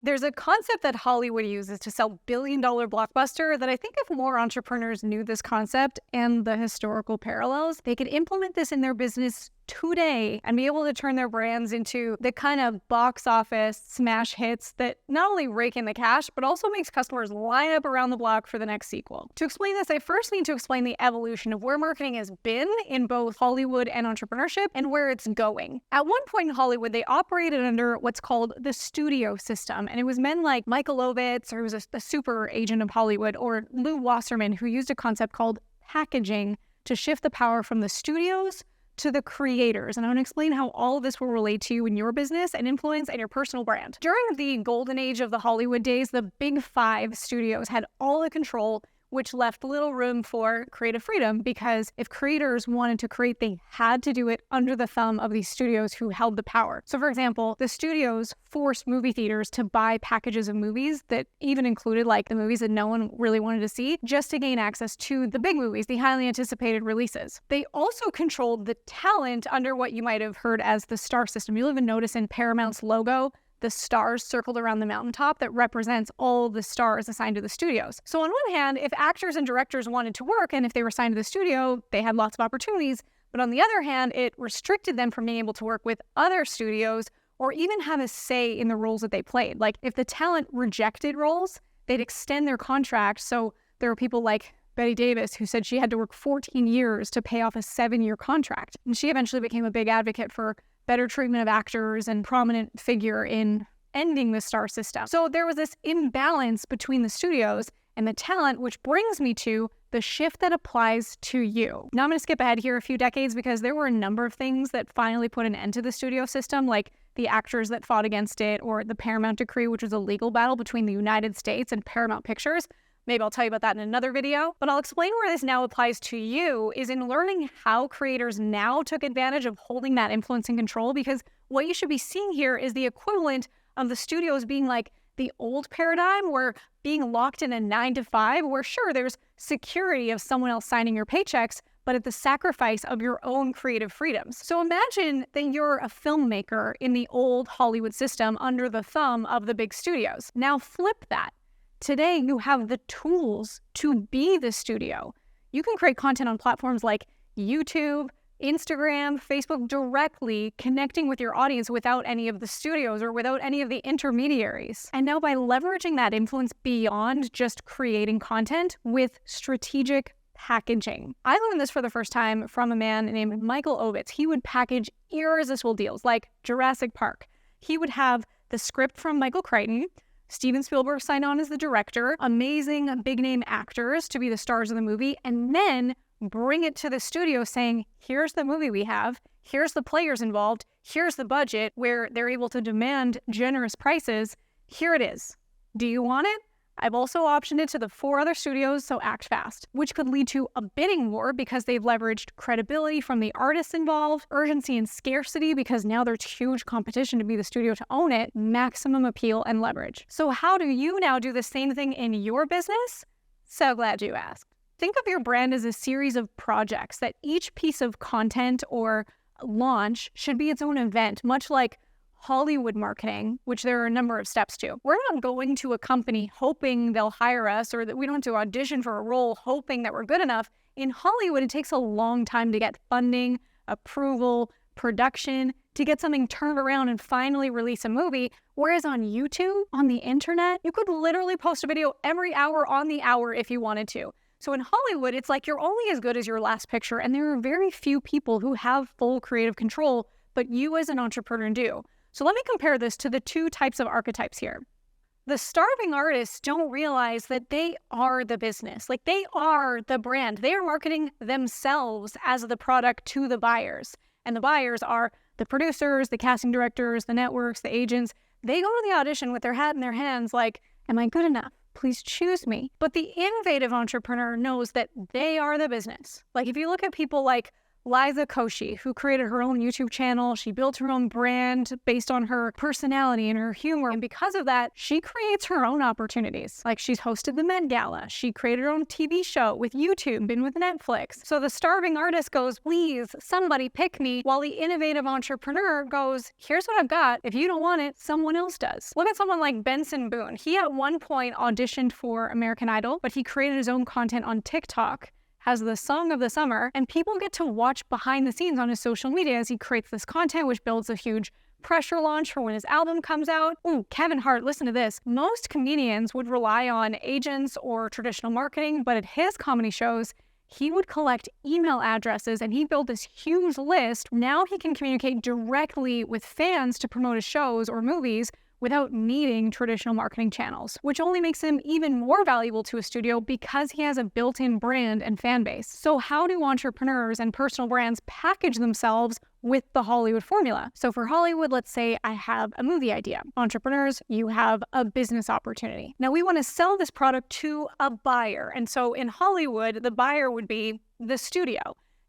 There's a concept that Hollywood uses to sell billion-dollar blockbuster that I think if more entrepreneurs knew this concept and the historical parallels, they could implement this in their business today and be able to turn their brands into the kind of box office smash hits that not only rake in the cash, but also makes customers line up around the block for the next sequel. To explain this, I first need to explain the evolution of where marketing has been in both Hollywood and entrepreneurship and where it's going. At one point in Hollywood, they operated under what's called the studio system, and it was men like Michael Ovitz, or who was a super agent of Hollywood, or Lou Wasserman, who used a concept called packaging to shift the power from the studios to the creators. And I'm going to explain how all of this will relate to you in your business and influence and your personal brand. During the golden age of the Hollywood days, the big five studios had all the control, which left little room for creative freedom, because if creators wanted to create, they had to do it under the thumb of these studios who held the power. So for example, the studios forced movie theaters to buy packages of movies that even included like the movies that no one really wanted to see, just to gain access to the big movies, the highly anticipated releases. They also controlled the talent under what you might have heard as the star system. You'll even notice in Paramount's logo, the stars circled around the mountaintop that represents all the stars assigned to the studios. So on one hand, if actors and directors wanted to work and if they were signed to the studio, they had lots of opportunities. But on the other hand, it restricted them from being able to work with other studios or even have a say in the roles that they played. Like if the talent rejected roles, they'd extend their contract. So there were people like Betty Davis, who said she had to work 14 years to pay off a 7-year contract. And she eventually became a big advocate for better treatment of actors and prominent figure in ending the star system. So there was this imbalance between the studios and the talent, which brings me to the shift that applies to you. Now I'm going to skip ahead here a few decades because there were a number of things that finally put an end to the studio system, like the actors that fought against it, or the Paramount Decree, which was a legal battle between the United States and Paramount Pictures. Maybe I'll tell you about that in another video, but I'll explain where this now applies to you is in learning how creators now took advantage of holding that influence and control, because what you should be seeing here is the equivalent of the studios being like the old paradigm where being locked in a 9-to-5, where sure, there's security of someone else signing your paychecks, but at the sacrifice of your own creative freedoms. So imagine that you're a filmmaker in the old Hollywood system under the thumb of the big studios. Now flip that. Today, you have the tools to be the studio. You can create content on platforms like YouTube, Instagram, Facebook, directly connecting with your audience without any of the studios or without any of the intermediaries. And now by leveraging that influence beyond just creating content with strategic packaging. I learned this for the first time from a man named Michael Ovitz. He would package irresistible deals like Jurassic Park. He would have the script from Michael Crichton, Steven Spielberg signed on as the director, amazing big-name actors to be the stars of the movie, and then bring it to the studio saying, here's the movie we have, here's the players involved, here's the budget, where they're able to demand generous prices. Here it is. Do you want it? I've also optioned it to the 4 other studios, so act fast, which could lead to a bidding war because they've leveraged credibility from the artists involved, urgency and scarcity because now there's huge competition to be the studio to own it, maximum appeal and leverage. So how do you now do the same thing in your business? So glad you asked. Think of your brand as a series of projects that each piece of content or launch should be its own event, much like Hollywood marketing, which there are a number of steps to. We're not going to a company hoping they'll hire us, or that we don't have to audition for a role hoping that we're good enough. In Hollywood, it takes a long time to get funding, approval, production, to get something turned around and finally release a movie. Whereas on YouTube, on the internet, you could literally post a video every hour on the hour if you wanted to. So in Hollywood, it's like you're only as good as your last picture, and there are very few people who have full creative control, but you as an entrepreneur do. So let me compare this to the 2 types of archetypes here. The starving artists don't realize that they are the business. Like they are the brand. They are marketing themselves as the product to the buyers. And the buyers are the producers, the casting directors, the networks, the agents. They go to the audition with their hat in their hands like, am I good enough? Please choose me. But the innovative entrepreneur knows that they are the business. Like if you look at people like Liza Koshy, who created her own YouTube channel. She built her own brand based on her personality and her humor. And because of that, she creates her own opportunities. Like, she's hosted the Met Gala. She created her own TV show with YouTube, been with Netflix. So the starving artist goes, please, somebody pick me. While the innovative entrepreneur goes, here's what I've got. If you don't want it, someone else does. Look at someone like Benson Boone. He at one point auditioned for American Idol, but he created his own content on TikTok, has the song of the summer, and people get to watch behind the scenes on his social media as he creates this content, which builds a huge pressure launch for when his album comes out. Ooh, Kevin Hart, listen to this. Most comedians would rely on agents or traditional marketing, but at his comedy shows, he would collect email addresses and he built this huge list. Now he can communicate directly with fans to promote his shows or movies without needing traditional marketing channels, which only makes him even more valuable to a studio because he has a built-in brand and fan base. So how do entrepreneurs and personal brands package themselves with the Hollywood formula? So for Hollywood, let's say I have a movie idea. Entrepreneurs, you have a business opportunity. Now we want to sell this product to a buyer. And so in Hollywood, the buyer would be the studio.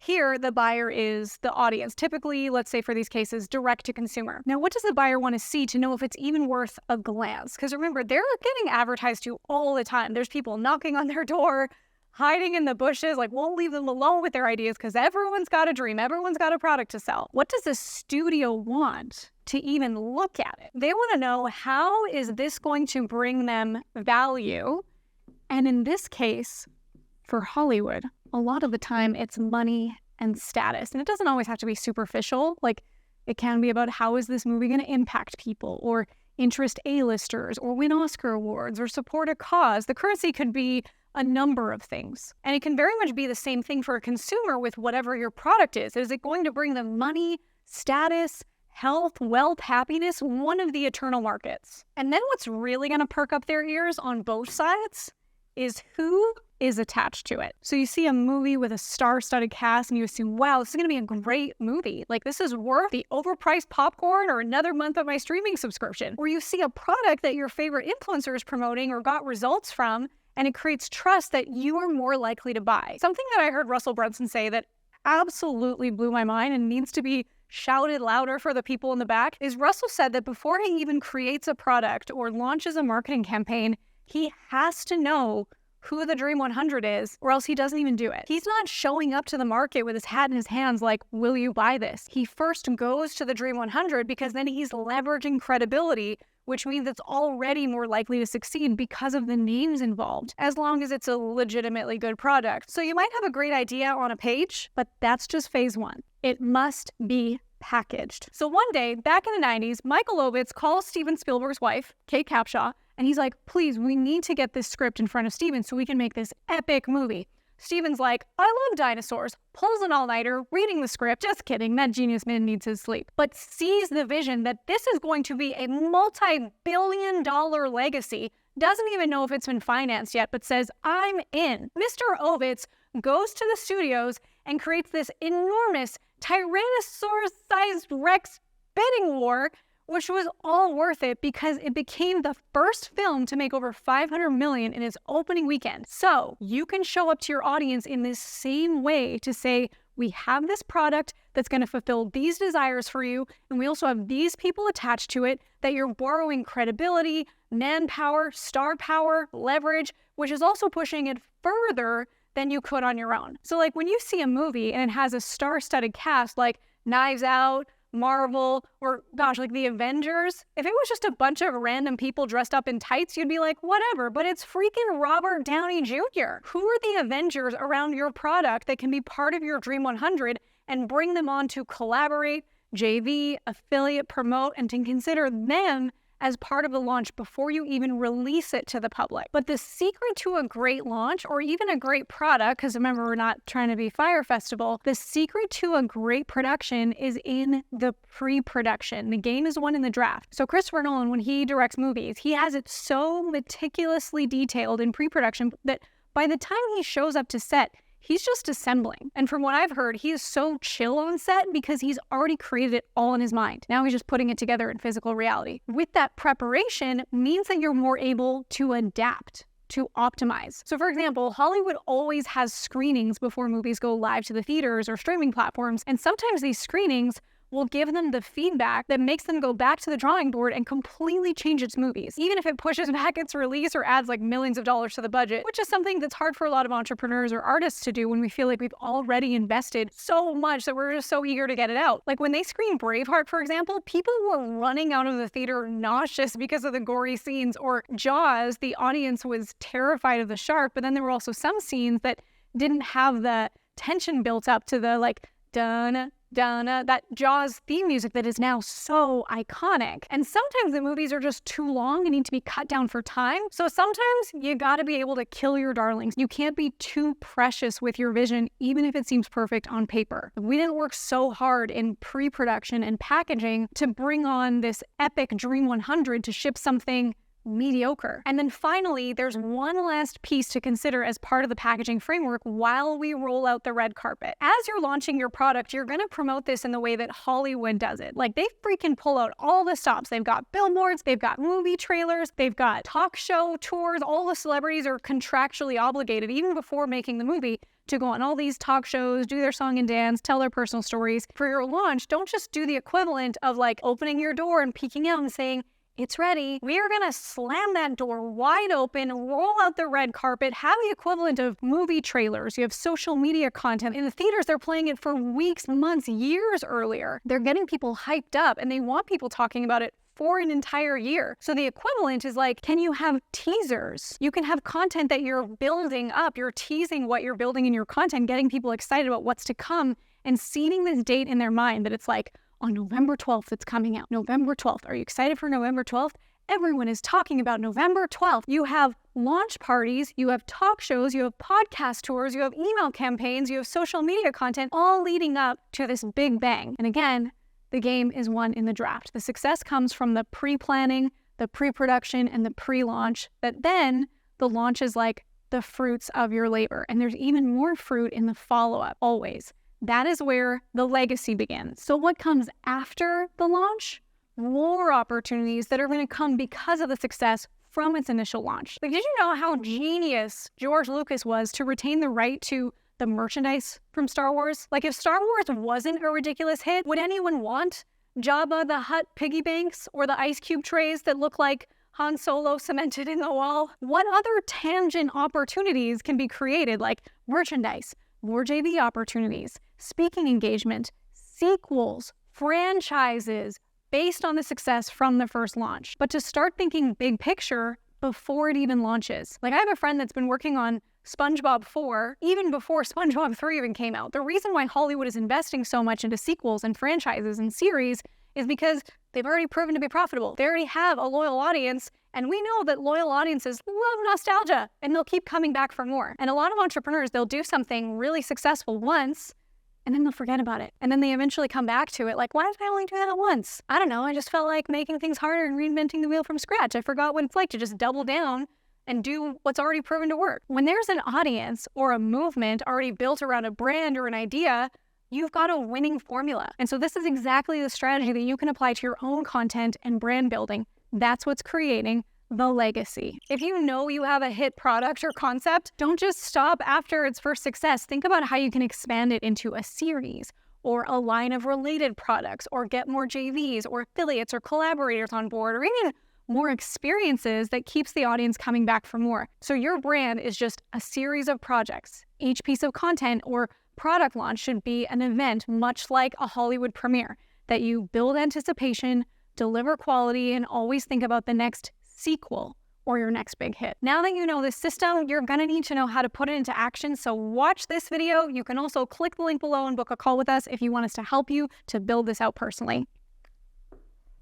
Here, the buyer is the audience. Typically, let's say for these cases, direct to consumer. Now, what does the buyer want to see to know if it's even worth a glance? Because remember, they're getting advertised to all the time. There's people knocking on their door, hiding in the bushes, like won't leave them alone with their ideas because everyone's got a dream. Everyone's got a product to sell. What does the studio want to even look at it? They want to know, how is this going to bring them value? And in this case, for Hollywood, a lot of the time it's money and status. And it doesn't always have to be superficial. Like, it can be about how is this movie going to impact people, or interest A-listers, or win Oscar awards, or support a cause. The currency could be a number of things. And it can very much be the same thing for a consumer with whatever your product is. Is it going to bring them money, status, health, wealth, happiness? One of the eternal markets. And then what's really going to perk up their ears on both sides is who is attached to it. So you see a movie with a star-studded cast and you assume, wow, this is going to be a great movie. Like, this is worth the overpriced popcorn or another month of my streaming subscription. Or you see a product that your favorite influencer is promoting or got results from, and it creates trust that you are more likely to buy. Something that I heard Russell Brunson say that absolutely blew my mind and needs to be shouted louder for the people in the back is Russell said that before he even creates a product or launches a marketing campaign, he has to know who the Dream 100 is, or else he doesn't even do it. He's not showing up to the market with his hat in his hands like, will you buy this? He first goes to the Dream 100 because then he's leveraging credibility, which means it's already more likely to succeed because of the names involved, as long as it's a legitimately good product. So you might have a great idea on a page, but that's just phase one. It must be packaged. So one day, back in the 90s, Michael Ovitz calls Steven Spielberg's wife, Kate Capshaw, and he's like, please, we need to get this script in front of Steven so we can make this epic movie. Steven's like, I love dinosaurs, pulls an all-nighter, reading the script, just kidding, that genius man needs his sleep, but sees the vision that this is going to be a multi-billion-dollar legacy, doesn't even know if it's been financed yet, but says, I'm in. Mr. Ovitz goes to the studios and creates this enormous Tyrannosaurus-sized Rex bidding war, which was all worth it because it became the first film to make over $500 million in its opening weekend. So you can show up to your audience in this same way to say, we have this product that's going to fulfill these desires for you, and we also have these people attached to it that you're borrowing credibility, manpower, star power, leverage, which is also pushing it further than you could on your own. So like when you see a movie and it has a star-studded cast like Knives Out, Marvel, or gosh, like the Avengers, if it was just a bunch of random people dressed up in tights, you'd be like, whatever, but it's freaking Robert Downey Jr. Who are the Avengers around your product that can be part of your Dream 100 and bring them on to collaborate, JV, affiliate, promote, and to consider them as part of the launch before you even release it to the public. But the secret to a great launch, or even a great product, because remember, we're not trying to be Fire Festival, the secret to a great production is in the pre-production. The game is won in the draft. So Christopher Nolan, when he directs movies, he has it so meticulously detailed in pre-production that by the time he shows up to set, he's just assembling. And from what I've heard, he is so chill on set because he's already created it all in his mind. Now he's just putting it together in physical reality. With that preparation means that you're more able to adapt. to optimize. So for example, Hollywood always has screenings before movies go live to the theaters or streaming platforms, and sometimes these screenings will give them the feedback that makes them go back to the drawing board and completely change its movies, even if it pushes back its release or adds like millions of dollars to the budget, which is something that's hard for a lot of entrepreneurs or artists to do when we feel like we've already invested so much that we're just so eager to get it out. Like when they screened Braveheart, for example, people were running out of the theater nauseous because of the gory scenes, or Jaws, the audience was terrified of the shark, but then there were also some scenes that didn't have the tension built up to the like dun Donna, that Jaws theme music that is now so iconic. And sometimes the movies are just too long and need to be cut down for time. So sometimes you gotta be able to kill your darlings. You can't be too precious with your vision, even if it seems perfect on paper. We didn't work so hard in pre-production and packaging to bring on this epic Dream 100 to ship something mediocre. And then finally, there's one last piece to consider as part of the packaging framework while we roll out the red carpet. As you're launching your product, you're going to promote this in the way that Hollywood does it. Like, they freaking pull out all the stops. They've got billboards, they've got movie trailers, they've got talk show tours. All the celebrities are contractually obligated, even before making the movie, to go on all these talk shows, do their song and dance, tell their personal stories. For your launch, don't just do the equivalent of like opening your door and peeking out and saying, "It's ready." We are gonna slam that door wide open, roll out the red carpet, have the equivalent of movie trailers. You have social media content. In the theaters, they're playing it for weeks, months, years earlier. They're getting people hyped up and they want people talking about it for an entire year. So the equivalent is like, can you have teasers? You can have content that you're building up. You're teasing what you're building in your content, getting people excited about what's to come and seeding this date in their mind that it's like, on November 12th, it's coming out. November 12th. Are you excited for November 12th? Everyone is talking about November 12th. You have launch parties, you have talk shows, you have podcast tours, you have email campaigns, you have social media content, all leading up to this big bang. And again, the game is won in the draft. The success comes from the pre-planning, the pre-production, and the pre-launch, that then the launch is like the fruits of your labor. And there's even more fruit in the follow-up, always. That is where the legacy begins. So what comes after the launch? More opportunities that are going to come because of the success from its initial launch. Like, did you know how genius George Lucas was to retain the right to the merchandise from Star Wars? Like, if Star Wars wasn't a ridiculous hit, would anyone want Jabba the Hutt piggy banks or the ice cube trays that look like Han Solo cemented in the wall? What other tangent opportunities can be created, like merchandise, more JV opportunities, speaking engagement, sequels, franchises, based on the success from the first launch? But to start thinking big picture before it even launches. Like, I have a friend that's been working on SpongeBob 4 even before SpongeBob 3 even came out. The reason why Hollywood is investing so much into sequels and franchises and series is because they've already proven to be profitable. They already have a loyal audience, and we know that loyal audiences love nostalgia, and they'll keep coming back for more. And a lot of entrepreneurs, they'll do something really successful once, and then they'll forget about it. And then they eventually come back to it like, why did I only do that once? I don't know, I just felt like making things harder and reinventing the wheel from scratch. I forgot what it's like to just double down and do what's already proven to work. When there's an audience or a movement already built around a brand or an idea, you've got a winning formula. And so this is exactly the strategy that you can apply to your own content and brand building. That's what's creating the legacy. If you know you have a hit product or concept, don't just stop after its first success. Think about how you can expand it into a series or a line of related products, or get more JVs or affiliates or collaborators on board, or even more experiences that keeps the audience coming back for more. So your brand is just a series of projects. Each piece of content or product launch should be an event, much like a Hollywood premiere, that you build anticipation, deliver quality, and always think about the next sequel or your next big hit. Now that you know this system, you're gonna need to know how to put it into action. So watch this video. You can also click the link below and book a call with us if you want us to help you to build this out personally.